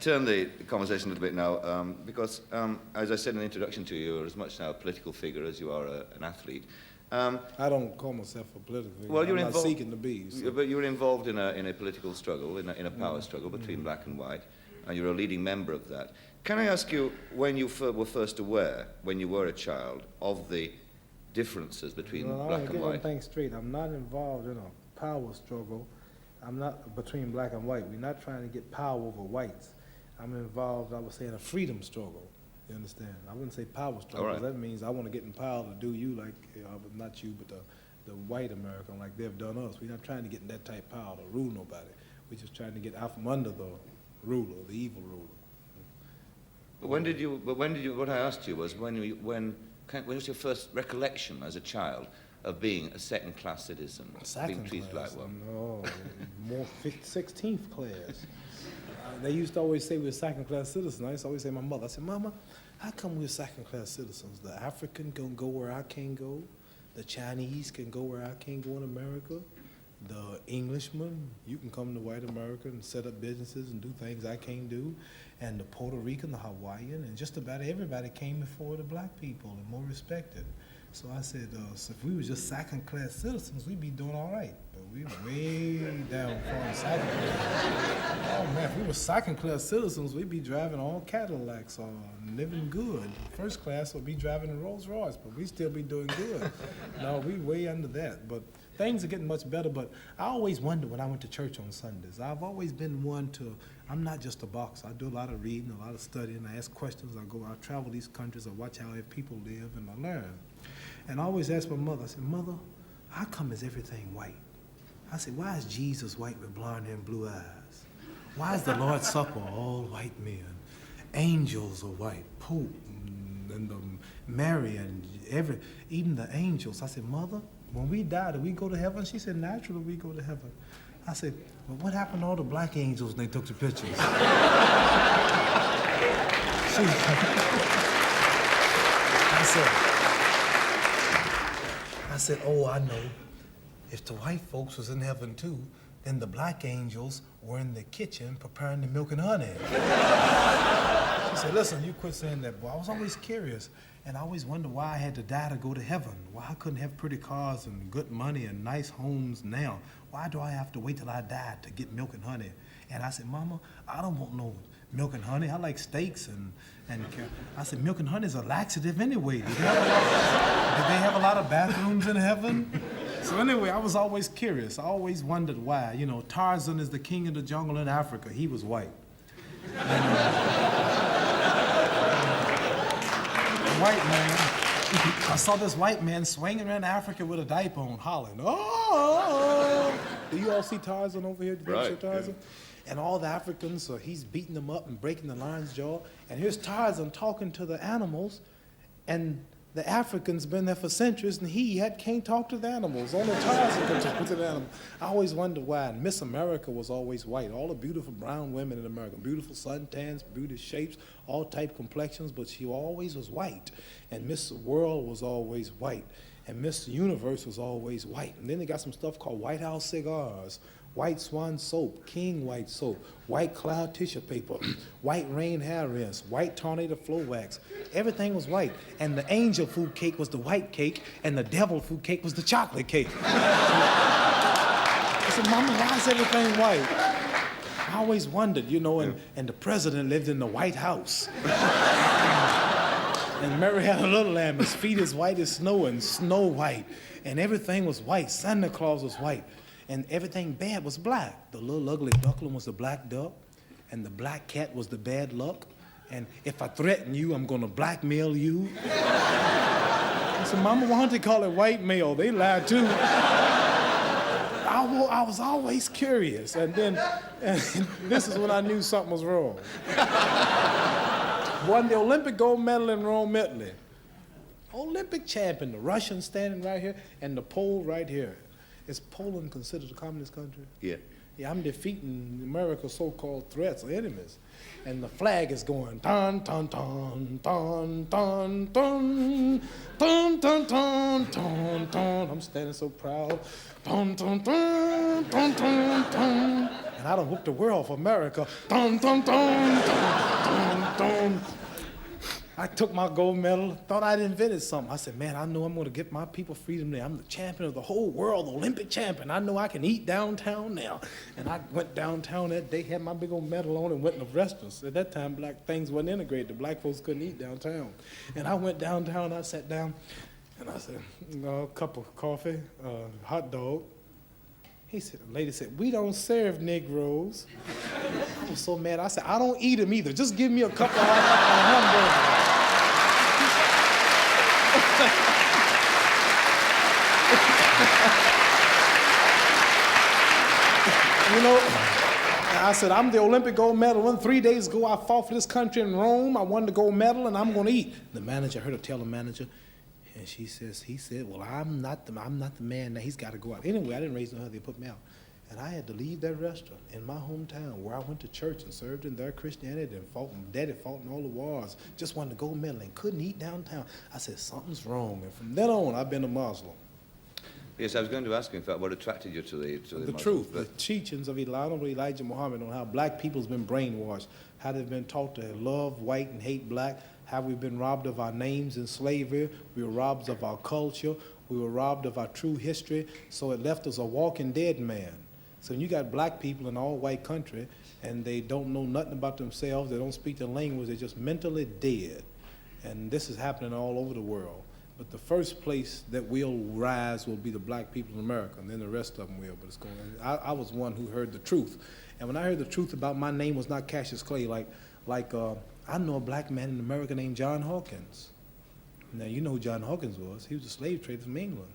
turn the conversation a little bit now, because, as I said in the introduction to you, you're as much now a political figure as you are an athlete. I don't call myself a political figure. Well, you're I'm not involved, seeking to be. So. but you're involved in a political struggle, in a power struggle between black and white, and you're a leading member of that. Can I ask you, when you were first aware, when you were a child, of the differences between black and white? I want to get one thing straight. I'm not involved in a power struggle. I'm not between black and white. We're not trying to get power over whites. I'm involved, I would say, in a freedom struggle. You understand? I wouldn't say power struggle. Right. That means I want to get in power to do you like, not you, but the white American like they've done us. We're not trying to get in that type of power to rule nobody. We're just trying to get out from under the ruler, the evil ruler. But when did you? What I asked you was when was your first recollection as a child of being a second-class citizen, being treated like one? No, more 16th class. They used to always say we're second-class citizens. I used to always say to my mother, I said, Mama, how come we're second-class citizens? The African can go where I can't go. The Chinese can go where I can't go in America. The Englishman, you can come to white America and set up businesses and do things I can't do. And the Puerto Rican, the Hawaiian, and just about everybody came before the black people and more respected. So I said, so if we were just second-class citizens, we'd be doing all right. But we were way down from second class. Oh man, if we were second-class citizens, we'd be driving all Cadillacs or living good. First class would be driving a Rolls Royce, but we'd still be doing good. No, we way under that. But things are getting much better, but I always wondered when I went to church on Sundays. I've always been one to, I'm not just a boxer. I do a lot of reading, a lot of studying. I ask questions. I travel these countries. I watch how people live, and I learn. And I always ask my mother, I said, Mother, how come is everything white? I said, why is Jesus white with blonde hair and blue eyes? Why is the Lord's Supper all white men? Angels are white, Pope and Mary and even the angels. I said, Mother, when we die, do we go to heaven? She said, naturally we go to heaven. I said, well, what happened to all the black angels when they took the pictures? I said, oh, I know. If the white folks was in heaven too, then the black angels were in the kitchen preparing the milk and honey. She said, listen, you quit saying that, boy. I was always curious, and I always wondered why I had to die to go to heaven. Why I couldn't have pretty cars and good money and nice homes now. Why do I have to wait till I die to get milk and honey? And I said, Mama, I don't want no milk and honey. I like steaks and I said, milk and honey is a laxative anyway. Did they have a lot of bathrooms in heaven? So anyway, I was always curious. I always wondered why. You know, Tarzan is the king of the jungle in Africa. He was white. And, white man, I saw this white man swinging around Africa with a diaper on, hollering, oh! Do you all see Tarzan over here? Did you see Tarzan? Yeah. And all the Africans, he's beating them up and breaking the lion's jaw. And here's Tarzan talking to the animals, and the Africans been there for centuries, and he can't talk to the animals. Only Tarzan can talk to the animals. I always wondered why. And Miss America was always white. All the beautiful brown women in America, beautiful suntans, beautiful shapes, all type complexions, but she always was white. And Miss World was always white. And Miss Universe was always white. And then they got some stuff called White House cigars, White Swan soap, King White soap, White Cloud tissue paper, White Rain hair rinse, White Tornado flow wax. Everything was white. And the angel food cake was the white cake, and the devil food cake was the chocolate cake. I said, Mama, why is everything white? I always wondered, you know, and the president lived in the White House. And Mary had a little lamb, his feet as white as snow, and Snow White. And everything was white. Santa Claus was white. And everything bad was black. The little ugly duckling was the black duck, and the black cat was the bad luck. And if I threaten you, I'm gonna blackmail you. I said, Mama, why don't they call it white mail? They lied too. I was always curious, and this is when I knew something was wrong. Won the Olympic gold medal in Rome, Italy. Olympic champion, the Russian standing right here, and the Pole right here. Is Poland considered a communist country? Yeah. Yeah, I'm defeating America's so-called threats or enemies. And the flag is going, dun, dun, dun, dun, dun, dun, dun, dun, dun, dun, dun. I'm standing so proud. Dun, dun, dun, dun, dun, dun. And I done whooped the world for America. Dun, dun, dun, dun, dun, dun. I took my gold medal, thought I'd invented something. I said, man, I know I'm going to get my people freedom there. I'm the champion of the whole world, the Olympic champion. I know I can eat downtown now. And I went downtown that day, had my big old medal on, and went in the restaurants. At that time, black things wasn't integrated. The black folks couldn't eat downtown. And I went downtown, I sat down, and I said, a cup of coffee, hot dog. The lady said, we don't serve Negroes. I was so mad. I said, I don't eat them either. Just give me a couple of hamburgers. You know, I said, I'm the Olympic gold medal. 3 days ago, I fought for this country in Rome. I won the gold medal, and I'm going to eat. The manager, I heard her tell the manager, and he said, well, I'm not the man. Now he's got to go out. Anyway, I didn't raise no hell. They put me out. And I had to leave that restaurant in my hometown where I went to church and served in their Christianity and fought, and Daddy fought in all the wars, just won the gold medal and couldn't eat downtown. I said, something's wrong. And from then on, I've been a Muslim. Yes, I was going to ask you, in fact, what attracted you to the Muslim, truth, the teachings of Elijah Muhammad on how black people's been brainwashed, how they've been taught to love white and hate black, how we've been robbed of our names in slavery, we were robbed of our culture, we were robbed of our true history, so it left us a walking dead man. So when you got black people in an all-white country and they don't know nothing about themselves, they don't speak the language, they're just mentally dead. And this is happening all over the world. But the first place that will rise will be the black people in America, and then the rest of them will. But it's going. I was one who heard the truth, and when I heard the truth about my name was not Cassius Clay, I know a black man in America named John Hawkins. Now you know who John Hawkins was. He was a slave trader from England.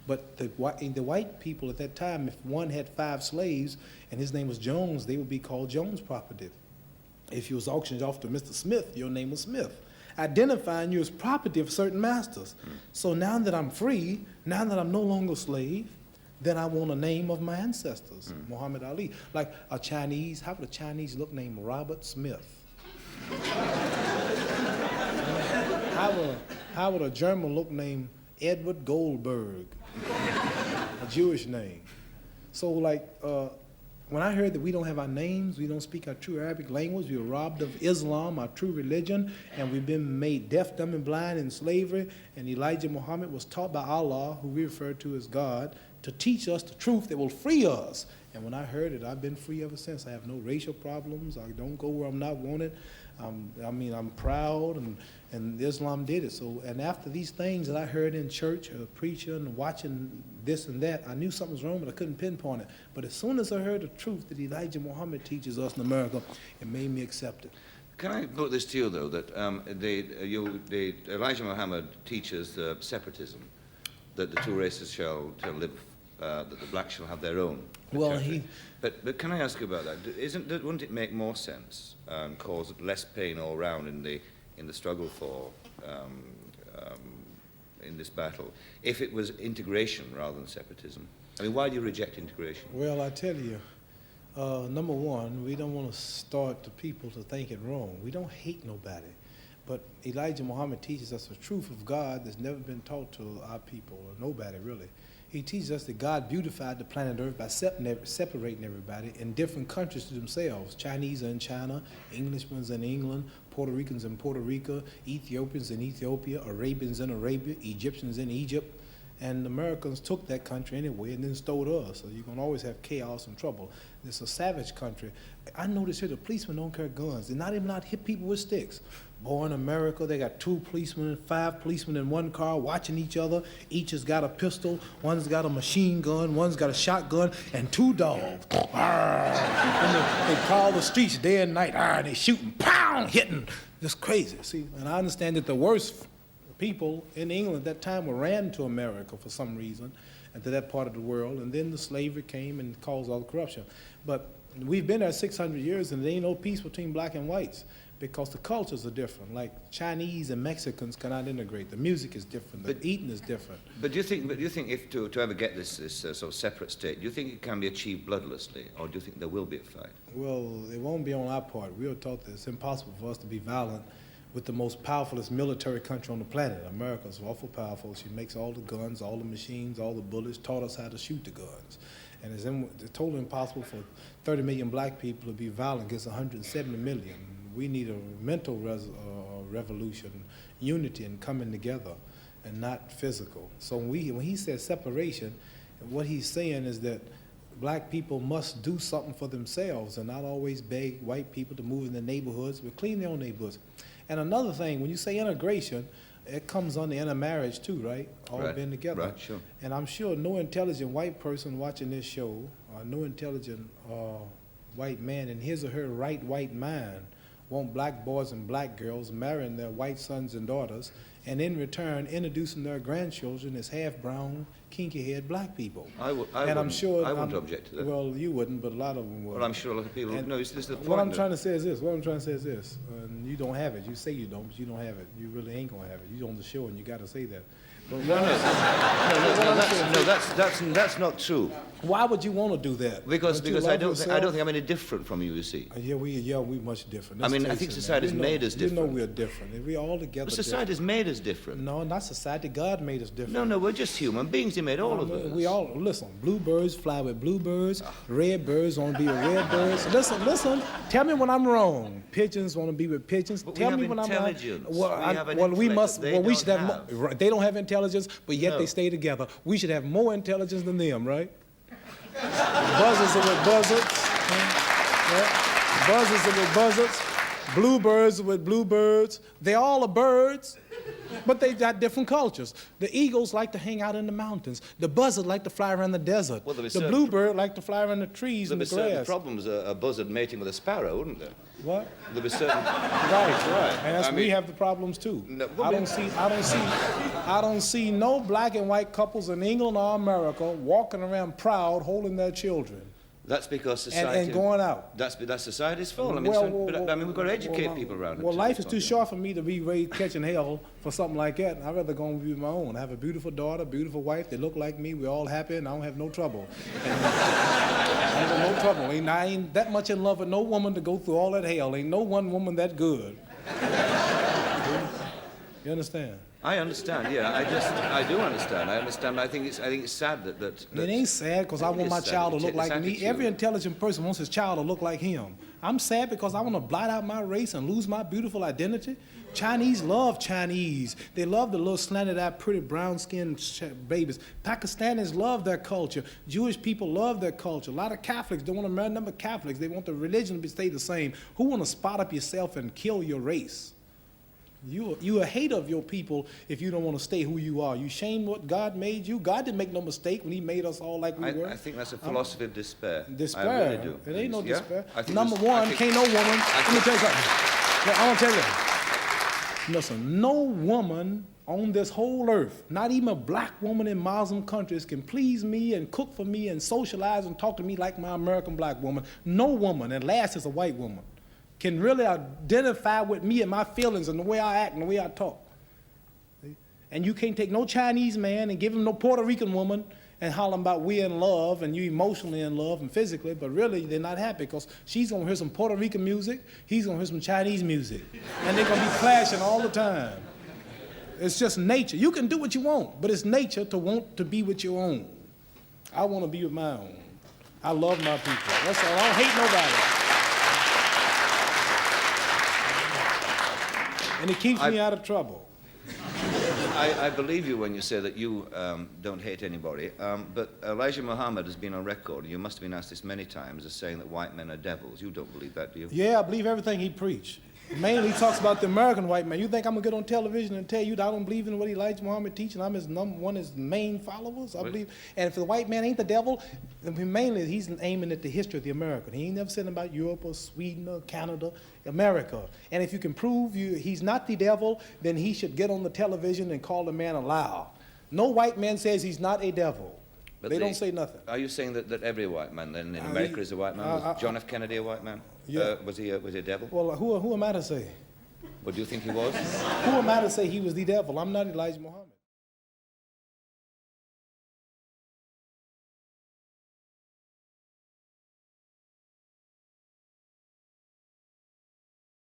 But the white people at that time, if one had 5 slaves and his name was Jones, they would be called Jones property. If you was auctioned off to Mr. Smith, your name was Smith, identifying you as property of certain masters. So now that I'm free, now that I'm no longer a slave, then I want a name of my ancestors, Muhammad Ali. Like a Chinese, how would a Chinese look named Robert Smith? How would a German look named Edward Goldberg? A Jewish name. So when I heard that we don't have our names, we don't speak our true Arabic language, we were robbed of Islam, our true religion, and we've been made deaf, dumb, and blind in slavery, and Elijah Muhammad was taught by Allah, who we refer to as God, to teach us the truth that will free us. And when I heard it, I've been free ever since. I have no racial problems. I don't go where I'm not wanted. I'm proud, and Islam did it. So, and after these things that I heard in church, preaching, and watching this and that, I knew something was wrong, but I couldn't pinpoint it. But as soon as I heard the truth that Elijah Muhammad teaches us in America, it made me accept it. Can I put this to you, though, that Elijah Muhammad teaches separatism, that the two races shall live, that the blacks shall have their own. Well, But can I ask you about that? Wouldn't it make more sense and cause less pain all round in the struggle for in this battle if it was integration rather than separatism? I mean, why do you reject integration? Well, I tell you, number one, we don't want to start the people to thinking wrong. We don't hate nobody. But Elijah Muhammad teaches us the truth of God that's never been taught to our people, or nobody really. He teaches us that God beautified the planet Earth by separating everybody in different countries to themselves. Chinese are in China, Englishmen in England, Puerto Ricans in Puerto Rico, Ethiopians in Ethiopia, Arabians in Arabia, Egyptians in Egypt. And the Americans took that country anyway and then stole us. So you're going to always have chaos and trouble. It's a savage country. I notice here the policemen don't carry guns. They're not even allowed to hit people with sticks. Boy, in America, they got 2 policemen, 5 policemen in one car watching each other. Each has got a pistol. One's got a machine gun. One's got a shotgun. And 2 dogs. And they call the streets day and night. And they shooting, pound, hitting. Just crazy. See, and I understand that the worst people in England at that time were ran to America for some reason, and to that part of the world, and then the slavery came and caused all the corruption. But we've been there 600 years, and there ain't no peace between black and whites because the cultures are different. Like Chinese and Mexicans cannot integrate. The music is different. The eating is different. But do you think if to ever get this sort of separate state, do you think it can be achieved bloodlessly, or do you think there will be a fight? Well, it won't be on our part. We were taught that it's impossible for us to be violent with the most powerfulest military country on the planet. America's awful powerful. She makes all the guns, all the machines, all the bullets, taught us how to shoot the guns. And it's totally impossible for 30 million black people to be violent against 170 million. We need a mental revolution, unity and coming together, and not physical. So when he says separation, what he's saying is that black people must do something for themselves and not always beg white people to move in their neighborhoods, but clean their own neighborhoods. And another thing, when you say integration, it comes under intermarriage too, right? All Right, being together. right, sure. And I'm sure no intelligent white person watching this show, or no intelligent white man in his or her right white mind want black boys and black girls marrying their white sons and daughters, and in return introducing their grandchildren as half-brown, kinky-haired black people. I wouldn't object to that. Well, you wouldn't, but a lot of them would. Well, I'm sure a lot of people. And No, this is the point. what I'm trying to say is this. And you don't have it. You say you don't, but you don't have it. You really ain't gonna have it. You're on the show, and you got to say that. But That's not true. why would you want to do that? Because Don't you I love don't yourself? think I'm any different from you. You see. Yeah, we much different. I mean, Let's I think face it, society's man. You know- made us You know different. we're different. We all together. But society's made us different. different. No, not society. God made us different. No, we're just human beings. He made all of us. We all listen. Bluebirds fly with bluebirds. Red birds want to be with red birds. Listen. Tell me when I'm wrong. Pigeons want to be with pigeons. But we Tell have me when I'm wrong. intelligence. Well, We have an we intellect must. that Well, they we should don't have. Right, they don't have intelligence, but yet No. they stay together. We should have more intelligence than them, right? Buzzards are with buzzards. Yeah. Buzzards are with buzzards. Bluebirds are with bluebirds. They all are birds, but they got different cultures. The eagles like to hang out in the mountains. The buzzard like to fly around the desert. Well, there'll be The certain- bluebird like to fly around the trees There'd and be the certain grass. problems a buzzard mating with a sparrow, wouldn't there? What? There'd be certain. Right. And that's, I we mean- have the problems too. No, I don't see no black and white couples in England or America walking around proud, holding their children That's because society. and going out. That's society's fault. I mean, we've got to educate people around it. Well, too. life is It's too not- short for me to be raised catching hell for something like that. I'd rather go and be my own. I have a beautiful daughter, beautiful wife. They look like me. We're all happy, and I don't have no trouble. I ain't got no trouble. I ain't that much in love with no woman to go through all that hell. Ain't no one woman that good. You understand? I understand. Yeah, I do understand. I understand. But I think it's sad that. It ain't sad because I It want is my sad. child to It's look like me. attitude. Every intelligent person wants his child to look like him. I'm sad because I want to blot out my race and lose my beautiful identity. Chinese love Chinese. They love the little slanted-eyed, pretty brown-skinned babies. Pakistanis love their culture. Jewish people love their culture. A lot of Catholics don't want to marry number Catholics. They want the religion to stay the same. Who want to spot up yourself and kill your race? You a hater of your people if you don't want to stay who you are. You shame what God made you. God didn't make no mistake when he made us all like we were. I think that's a philosophy of despair. Despair. I really do. It ain't no Yeah? despair. I think Number this- I one, think- can't no woman. Let me think- tell you something. Look, I want to tell you. Listen, no woman on this whole earth, not even a black woman in Muslim countries, can please me and cook for me and socialize and talk to me like my American black woman. No woman, and last is a white woman, can really identify with me and my feelings and the way I act and the way I talk. And you can't take no Chinese man and give him no Puerto Rican woman and holler about we're in love and you emotionally in love and physically, but really they're not happy because she's gonna hear some Puerto Rican music, he's gonna hear some Chinese music, and they're gonna be clashing all the time. It's just nature. You can do what you want, but it's nature to want to be with your own. I want to be with my own. I love my people. That's all. I don't hate nobody. And it keeps me out of trouble. I believe you when you say that you don't hate anybody, but Elijah Muhammad has been on record, and you must have been asked this many times, as saying that white men are devils. You don't believe that, do you? Yeah, I believe everything he preached. Mainly he talks about the American white man. You think I'm going to get on television and tell you that I don't believe in what Elijah Muhammad teaches and I'm his one of his main followers? I believe. And if the white man ain't the devil, then mainly he's aiming at the history of the American. He ain't never said about Europe or Sweden or Canada, America. And if you can prove he's not the devil, then he should get on the television and call the man a liar. No white man says he's not a devil. But They don't say nothing. Are you saying that every white man then in America is a white man? Was John F. Kennedy a white man? Yeah. Was he a devil? Well, who am I to say? What do you think he was? Who am I to say he was the devil? I'm not Elijah Muhammad.